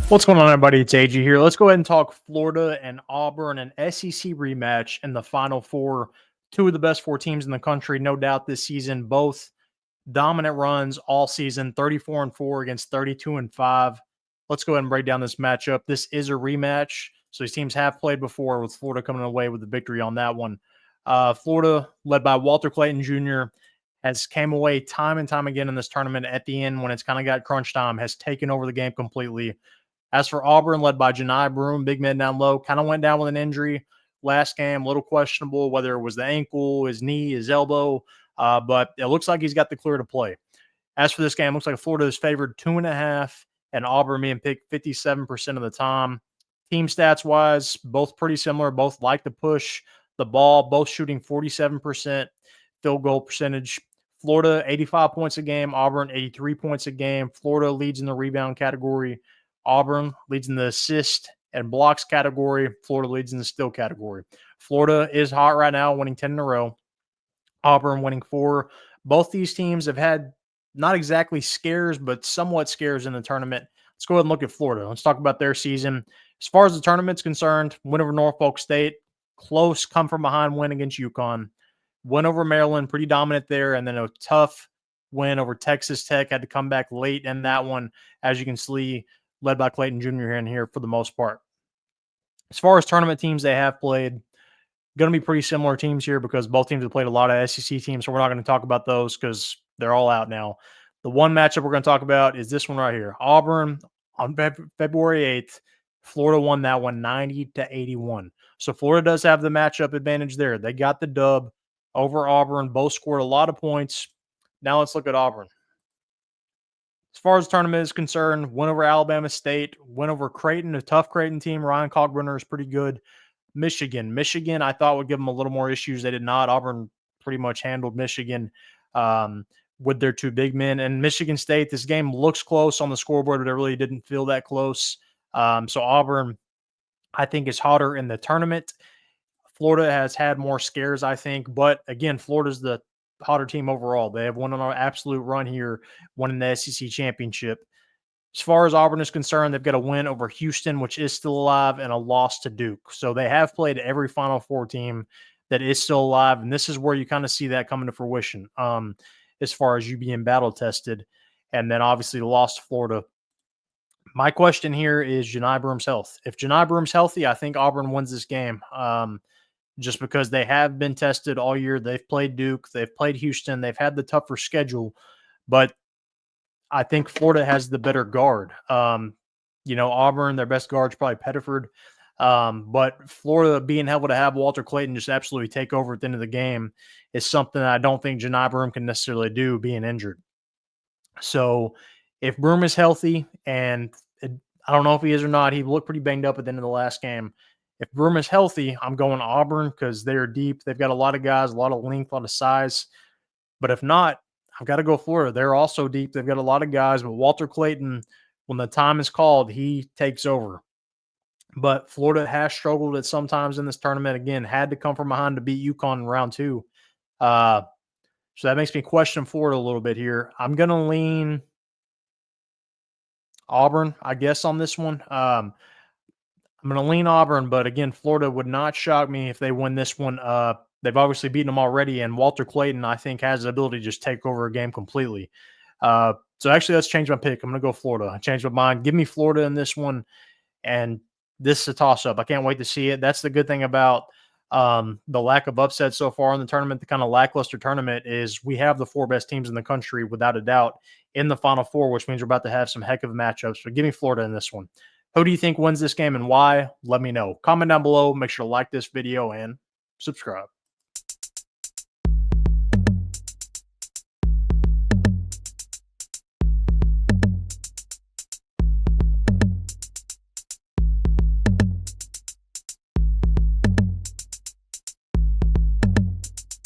What's going on, everybody? It's AG here. Let's go ahead and talk Florida and Auburn, an SEC rematch in the Final Four. Two of the best four teams in the country, no doubt, this season. Both dominant runs all season, 34-4 against 32-5. Let's go ahead and break down this matchup. This is a rematch, so these teams have played before, with Florida coming away with the victory on that one. Florida, led by Walter Clayton Jr., has came away time and time again in this tournament at the end when it's kind of got crunch time, has taken over the game completely. As for Auburn, led by Janai Broome, big man down low, kind of went down with an injury last game, a little questionable whether it was the ankle, his knee, his elbow, but it looks like he's got the clear to play. As for this game, it looks like Florida is favored 2.5, and Auburn being picked 57% of the time. Team stats-wise, both pretty similar. Both like to push the ball, both shooting 47% field goal percentage. Florida, 85 points a game. Auburn, 83 points a game. Florida leads in the rebound category. Auburn leads in the assist and blocks category. Florida leads in the steal category. Florida is hot right now, winning 10 in a row. Auburn winning 4. Both these teams have had not exactly scares, but somewhat scares in the tournament. Let's go ahead and look at Florida. Let's talk about their season. As far as the tournament's concerned, win over Norfolk State, close come from behind win against UConn. Win over Maryland, pretty dominant there, and then a tough win over Texas Tech. Had to come back late in that one, as you can see, led by Clayton Jr. in here for the most part. As far as tournament teams they have played, going to be pretty similar teams here because both teams have played a lot of SEC teams, so we're not going to talk about those because they're all out now. The one matchup we're going to talk about is this one right here. Auburn on February 8th. Florida won that one 90-81. So Florida does have the matchup advantage there. They got the dub over Auburn. Both scored a lot of points. Now let's look at Auburn. As far as the tournament is concerned, win over Alabama State, win over Creighton, a tough Creighton team. Ryan Kalkbrenner is pretty good. Michigan, I thought would give them a little more issues. They did not. Auburn pretty much handled Michigan with their two big men. And Michigan State, this game looks close on the scoreboard, but it really didn't feel that close. So Auburn, I think, is hotter in the tournament. Florida has had more scares, I think. But again, Florida's the hotter team overall. They have won on an absolute run here, winning the SEC championship. As far as Auburn is concerned, they've got a win over Houston, which is still alive, and a loss to Duke. So they have played every Final Four team that is still alive, and this is where you kind of see that coming to fruition as far as you being battle-tested. And then obviously the loss to Florida. My question here is Janai Broome's health. If Janai Broome's healthy, I think Auburn wins this game. Just because they have been tested all year. They've played Duke. They've played Houston. They've had the tougher schedule. But I think Florida has the better guard. Auburn, their best guard is probably Pettiford. But Florida being able to have Walter Clayton just absolutely take over at the end of the game is something that I don't think Janai Broome can necessarily do being injured. So if Broome is healthy, and I don't know if he is or not, he looked pretty banged up at the end of the last game. If Broome is healthy, I'm going Auburn because they're deep. They've got a lot of guys, a lot of length, a lot of size. But if not, I've got to go Florida. They're also deep. They've got a lot of guys. But Walter Clayton, when the time is called, he takes over. But Florida has struggled at sometimes in this tournament. Again, had to come from behind to beat UConn in round 2. So that makes me question Florida a little bit here. I'm going to lean Auburn, I guess, on this one. I'm going to lean Auburn, but again, Florida would not shock me if they win this one. They've obviously beaten them already, and Walter Clayton, I think, has the ability to just take over a game completely. So actually, let's change my pick. I'm going to go Florida. I changed my mind. Give me Florida in this one, and this is a toss-up. I can't wait to see it. That's the good thing about the lack of upsets so far in the tournament, the kind of lackluster tournament, is we have the 4 best teams in the country, without a doubt, in the Final Four, which means we're about to have some heck of matchups. But give me Florida in this one. Who do you think wins this game and why? Let me know. Comment down below. Make sure to like this video and subscribe.